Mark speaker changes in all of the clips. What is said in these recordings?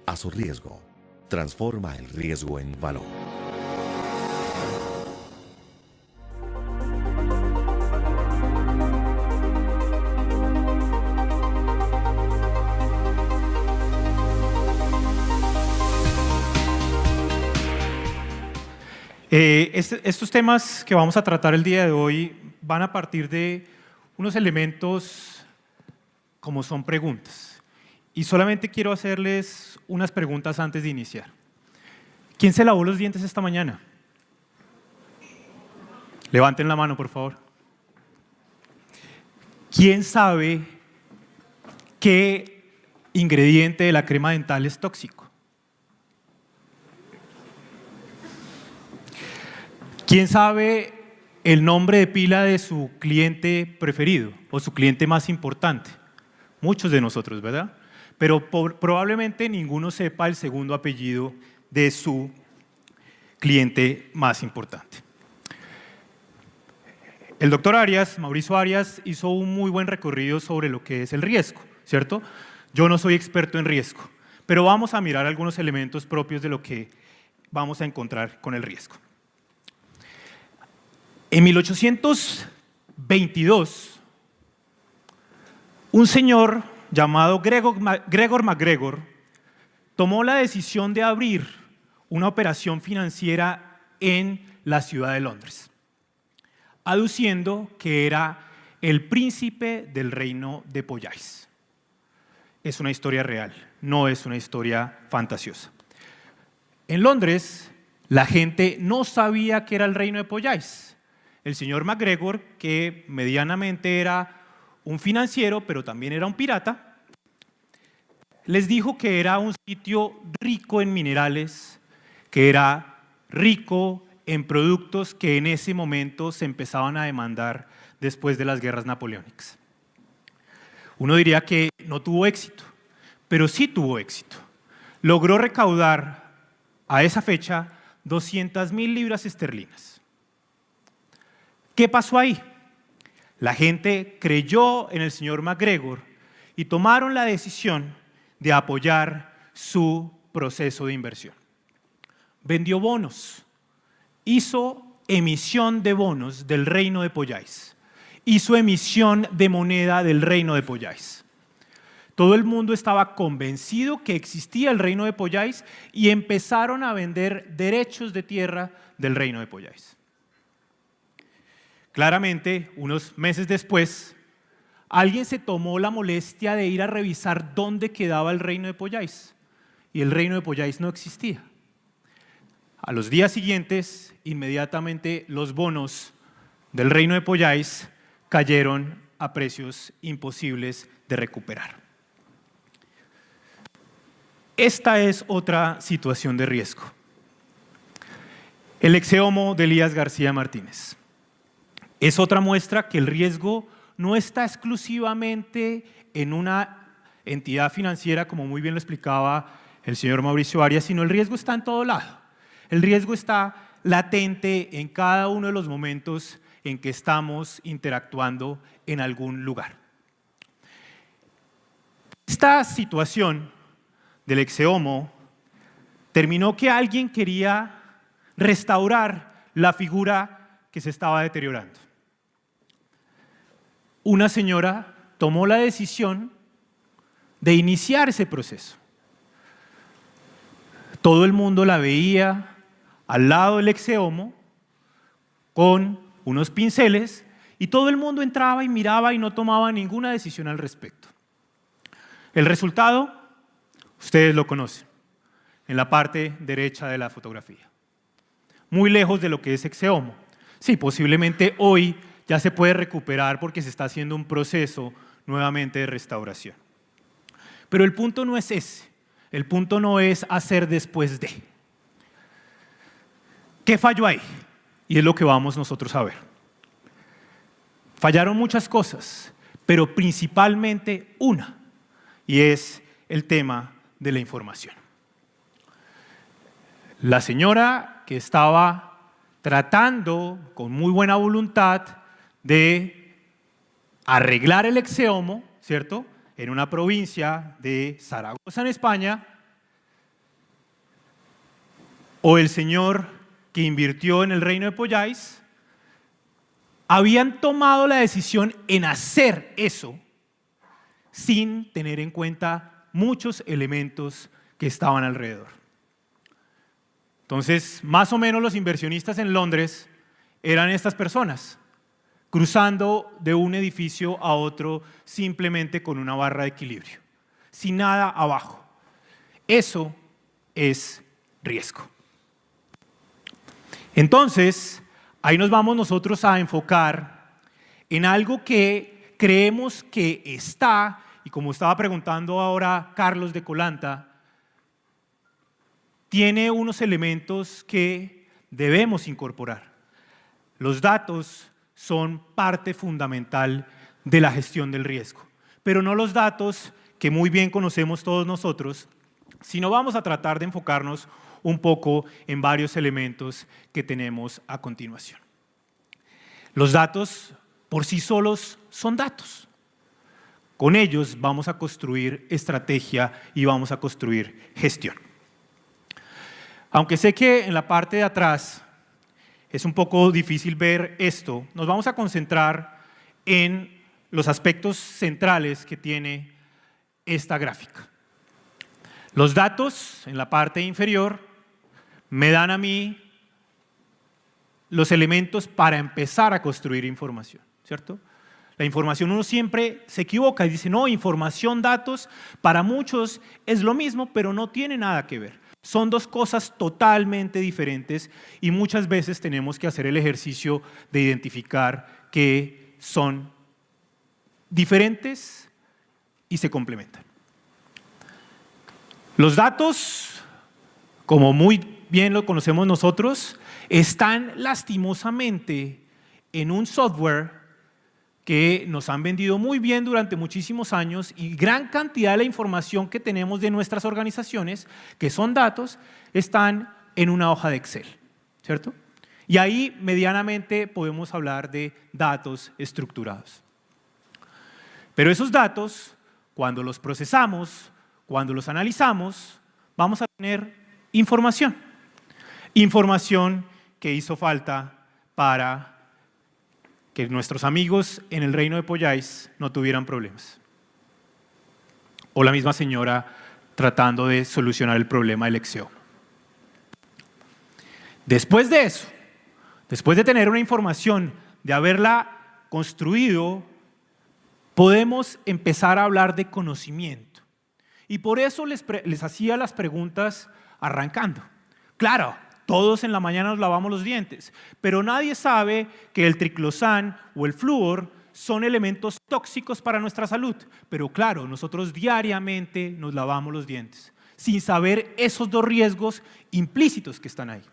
Speaker 1: a su riesgo. Transforma el riesgo en valor.
Speaker 2: Estos temas que vamos a tratar el día de hoy van a partir de unos elementos como son preguntas. Y solamente quiero hacerles unas preguntas antes de iniciar. ¿Quién se lavó los dientes esta mañana? Levanten la mano, por favor. ¿Quién sabe qué ingrediente de la crema dental es tóxico? ¿Quién sabe el nombre de pila de su cliente preferido o su cliente más importante? Muchos de nosotros, ¿verdad? Pero probablemente ninguno sepa el segundo apellido de su cliente más importante. El doctor Arias, Mauricio Arias, hizo un muy buen recorrido sobre lo que es el riesgo, ¿cierto? Yo no soy experto en riesgo, pero vamos a mirar algunos elementos propios de lo que vamos a encontrar con el riesgo. En 1822, un señor llamado Gregor MacGregor tomó la decisión de abrir una operación financiera en la ciudad de Londres, aduciendo que era el príncipe del reino de Pollais. Es una historia real, no es una historia fantasiosa. En Londres, la gente no sabía qué era el reino de Pollais. El señor MacGregor, que medianamente era un financiero, pero también era un pirata, les dijo que era un sitio rico en minerales, que era rico en productos que en ese momento se empezaban a demandar después de las guerras napoleónicas. Uno diría que no tuvo éxito, pero sí tuvo éxito. Logró recaudar a esa fecha 200.000 libras esterlinas. ¿Qué pasó ahí? La gente creyó en el señor MacGregor y tomaron la decisión de apoyar su proceso de inversión. Vendió bonos, hizo emisión de bonos del reino de Pollais, hizo emisión de moneda del reino de Pollais. Todo el mundo estaba convencido que existía el reino de Pollais y empezaron a vender derechos de tierra del reino de Pollais. Claramente, unos meses después, alguien se tomó la molestia de ir a revisar dónde quedaba el reino de Pollais, y el reino de Pollais no existía. A los días siguientes, inmediatamente los bonos del reino de Pollais cayeron a precios imposibles de recuperar. Esta es otra situación de riesgo. El exeomo de Elías García Martínez. Es otra muestra que el riesgo no está exclusivamente en una entidad financiera, como muy bien lo explicaba el señor Mauricio Arias, sino el riesgo está en todo lado. El riesgo está latente en cada uno de los momentos en que estamos interactuando en algún lugar. Esta situación del exeomo terminó que alguien quería restaurar la figura que se estaba deteriorando. Una señora tomó la decisión de iniciar ese proceso. Todo el mundo la veía al lado del exeomo con unos pinceles y todo el mundo entraba y miraba y no tomaba ninguna decisión al respecto. El resultado, ustedes lo conocen, en la parte derecha de la fotografía. Muy lejos de lo que es exeomo. Sí, posiblemente hoy ya se puede recuperar porque se está haciendo un proceso nuevamente de restauración. Pero el punto no es ese. El punto no es hacer después de. ¿Qué falló ahí? Y es lo que vamos nosotros a ver. Fallaron muchas cosas, pero principalmente una, y es el tema de la información. La señora que estaba tratando con muy buena voluntad de arreglar el exeomo, ¿cierto?, en una provincia de Zaragoza, en España, o el señor que invirtió en el reino de Polláis habían tomado la decisión en hacer eso sin tener en cuenta muchos elementos que estaban alrededor. Entonces, más o menos los inversionistas en Londres eran estas personas, cruzando de un edificio a otro simplemente con una barra de equilibrio, sin nada abajo. Eso es riesgo. Entonces, ahí nos vamos nosotros a enfocar en algo que creemos que está, y como estaba preguntando ahora Carlos de Colanta, tiene unos elementos que debemos incorporar. Los datos son parte fundamental de la gestión del riesgo, pero no los datos que muy bien conocemos todos nosotros, sino vamos a tratar de enfocarnos un poco en varios elementos que tenemos a continuación. Los datos por sí solos son datos. Con ellos vamos a construir estrategia y vamos a construir gestión. Aunque sé que en la parte de atrás es un poco difícil ver esto, nos vamos a concentrar en los aspectos centrales que tiene esta gráfica. Los datos en la parte inferior me dan a mí los elementos para empezar a construir información, ¿cierto? La información, uno siempre se equivoca y dice, no, información, datos, para muchos es lo mismo, pero no tiene nada que ver. Son dos cosas totalmente diferentes y muchas veces tenemos que hacer el ejercicio de identificar que son diferentes y se complementan. Los datos, como muy bien lo conocemos nosotros, están lastimosamente en un software que nos han vendido muy bien durante muchísimos años y gran cantidad de la información que tenemos de nuestras organizaciones, que son datos, están en una hoja de Excel, ¿cierto? Y ahí medianamente podemos hablar de datos estructurados. Pero esos datos, cuando los procesamos, cuando los analizamos, vamos a tener información. Información que hizo falta para que nuestros amigos en el reino de Polláis no tuvieran problemas. O la misma señora tratando de solucionar el problema del exeo. Después de eso, después de tener una información, de haberla construido, podemos empezar a hablar de conocimiento. Y por eso les hacía las preguntas arrancando. Claro, todos en la mañana nos lavamos los dientes, pero nadie sabe que el triclosan o el flúor son elementos tóxicos para nuestra salud. Pero claro, nosotros diariamente nos lavamos los dientes, sin saber esos dos riesgos implícitos que están ahí.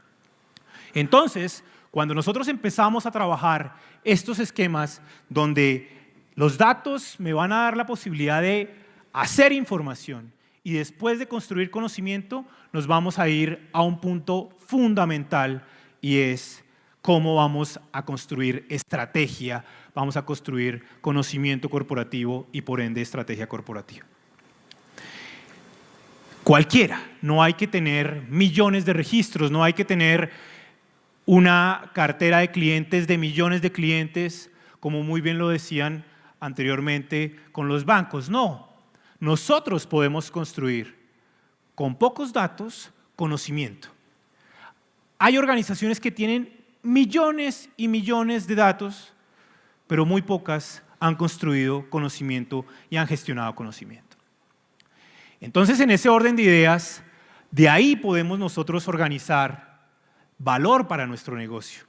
Speaker 2: Entonces, cuando nosotros empezamos a trabajar estos esquemas donde los datos me van a dar la posibilidad de hacer información y después de construir conocimiento, nos vamos a ir a un punto fundamental y es cómo vamos a construir estrategia, vamos a construir conocimiento corporativo y por ende estrategia corporativa. Cualquiera, no hay que tener millones de registros, no hay que tener una cartera de clientes de millones de clientes, como muy bien lo decían anteriormente con los bancos, no. Nosotros podemos construir con pocos datos conocimiento. Hay organizaciones que tienen millones y millones de datos, pero muy pocas han construido conocimiento y han gestionado conocimiento. Entonces, en ese orden de ideas, de ahí podemos nosotros organizar valor para nuestro negocio.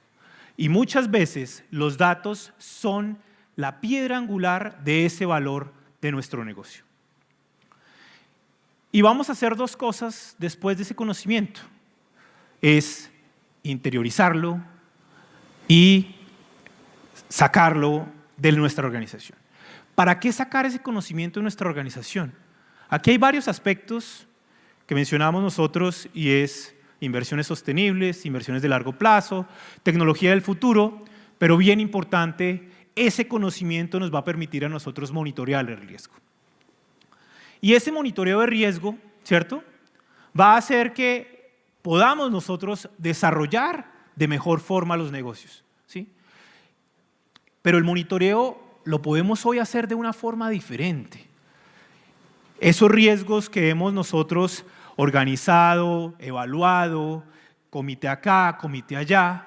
Speaker 2: Y muchas veces los datos son la piedra angular de ese valor de nuestro negocio. Y vamos a hacer dos cosas después de ese conocimiento. Es interiorizarlo y sacarlo de nuestra organización. ¿Para qué sacar ese conocimiento de nuestra organización? Aquí hay varios aspectos que mencionamos nosotros y es inversiones sostenibles, inversiones de largo plazo, tecnología del futuro, pero bien importante, ese conocimiento nos va a permitir a nosotros monitorear el riesgo. Y ese monitoreo de riesgo, ¿cierto?, va a hacer que podamos nosotros desarrollar de mejor forma los negocios, ¿sí? Pero el monitoreo lo podemos hoy hacer de una forma diferente. Esos riesgos que hemos nosotros organizado, evaluado, comité acá, comité allá,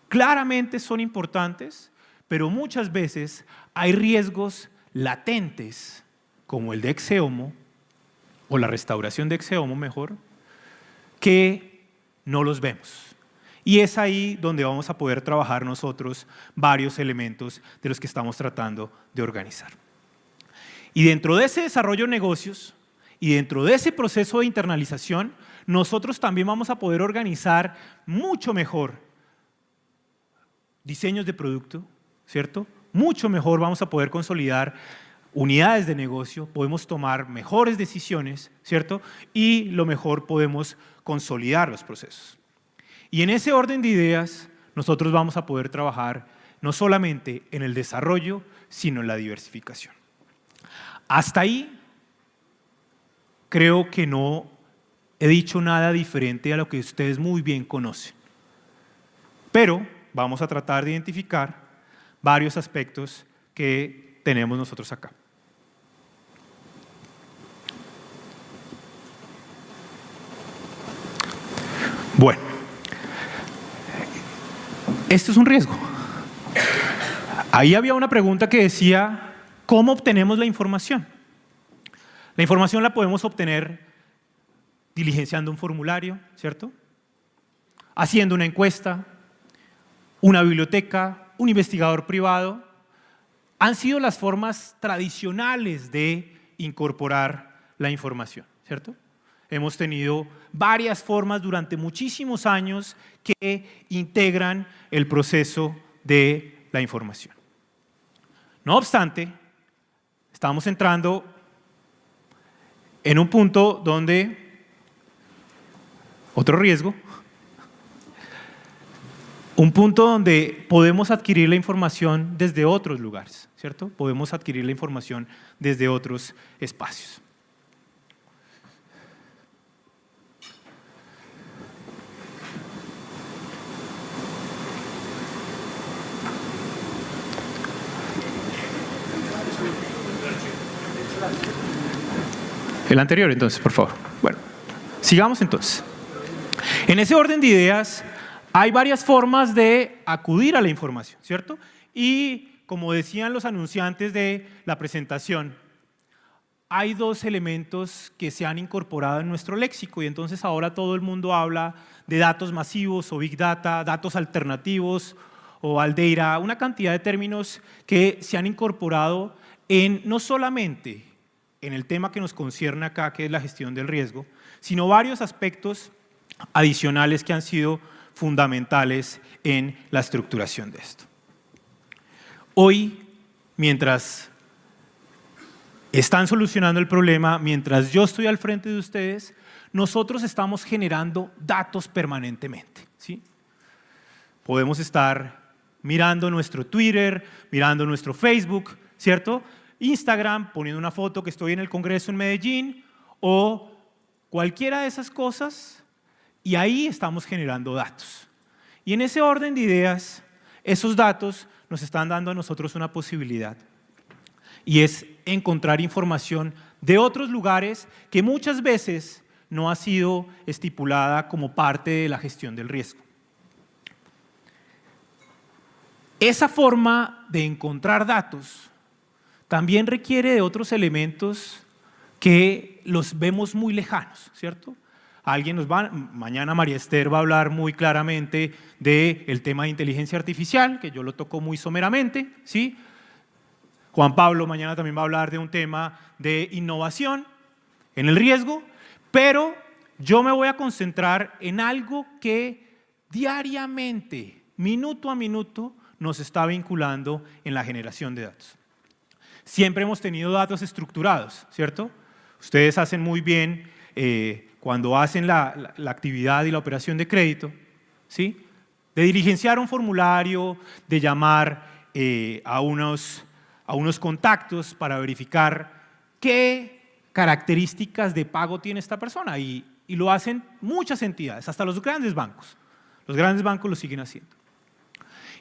Speaker 2: claramente son importantes, pero muchas veces hay riesgos latentes, como el de Exeomo, o la restauración de Exeomo mejor, que no los vemos. Y es ahí donde vamos a poder trabajar nosotros varios elementos de los que estamos tratando de organizar. Y dentro de ese desarrollo de negocios y dentro de ese proceso de internalización, nosotros también vamos a poder organizar mucho mejor diseños de producto, ¿cierto? Mucho mejor vamos a poder consolidar unidades de negocio, podemos tomar mejores decisiones, ¿cierto? Y lo mejor podemos consolidar los procesos. Y en ese orden de ideas, nosotros vamos a poder trabajar no solamente en el desarrollo, sino en la diversificación. Hasta ahí, creo que no he dicho nada diferente a lo que ustedes muy bien conocen. Pero vamos a tratar de identificar varios aspectos que tenemos nosotros acá. Bueno, esto es un riesgo. Ahí había una pregunta que decía, ¿cómo obtenemos la información? La información la podemos obtener diligenciando un formulario, ¿cierto? Haciendo una encuesta, una biblioteca, un investigador privado. Han sido las formas tradicionales de incorporar la información, ¿cierto? Hemos tenido varias formas durante muchísimos años que integran el proceso de la información. No obstante, estamos entrando en un punto donde, otro riesgo, un punto donde podemos adquirir la información desde otros lugares, ¿cierto? Podemos adquirir la información desde otros espacios. El anterior, entonces, por favor. Bueno, sigamos entonces. En ese orden de ideas, hay varias formas de acudir a la información, ¿cierto? Y como decían los anunciantes de la presentación, hay dos elementos que se han incorporado en nuestro léxico y entonces ahora todo el mundo habla de datos masivos o Big Data, datos alternativos o Aldeira, una cantidad de términos que se han incorporado en no solamente en el tema que nos concierne acá, que es la gestión del riesgo, sino varios aspectos adicionales que han sido fundamentales en la estructuración de esto. Hoy, mientras están solucionando el problema, mientras yo estoy al frente de ustedes, nosotros estamos generando datos permanentemente, ¿sí? Podemos estar mirando nuestro Twitter, mirando nuestro Facebook, ¿cierto? Instagram, poniendo una foto que estoy en el Congreso en Medellín o cualquiera de esas cosas y ahí estamos generando datos. Y en ese orden de ideas, esos datos nos están dando a nosotros una posibilidad y es encontrar información de otros lugares que muchas veces no ha sido estipulada como parte de la gestión del riesgo. Esa forma de encontrar datos también requiere de otros elementos que los vemos muy lejanos, ¿cierto? Mañana María Esther va a hablar muy claramente del tema de inteligencia artificial, que yo lo toco muy someramente, ¿sí? Juan Pablo mañana también va a hablar de un tema de innovación en el riesgo, pero yo me voy a concentrar en algo que diariamente, minuto a minuto, nos está vinculando en la generación de datos. Siempre hemos tenido datos estructurados, ¿cierto? Ustedes hacen muy bien cuando hacen la actividad y la operación de crédito, ¿sí? De diligenciar un formulario, de llamar a unos contactos para verificar qué características de pago tiene esta persona. Y y lo hacen muchas entidades, hasta los grandes bancos. Los grandes bancos lo siguen haciendo.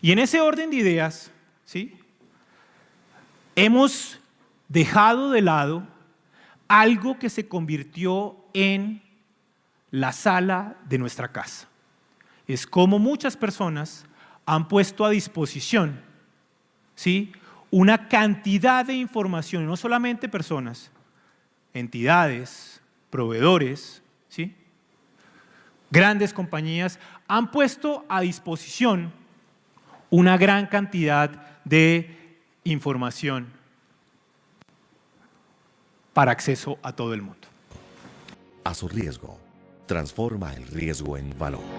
Speaker 2: Y en ese orden de ideas, ¿sí?, hemos dejado de lado algo que se convirtió en la sala de nuestra casa. Es como muchas personas han puesto a disposición, ¿sí?, una cantidad de información, no solamente personas, entidades, proveedores, ¿sí?, grandes compañías, han puesto a disposición una gran cantidad de información para acceso a todo el mundo.
Speaker 1: A su riesgo, transforma el riesgo en valor.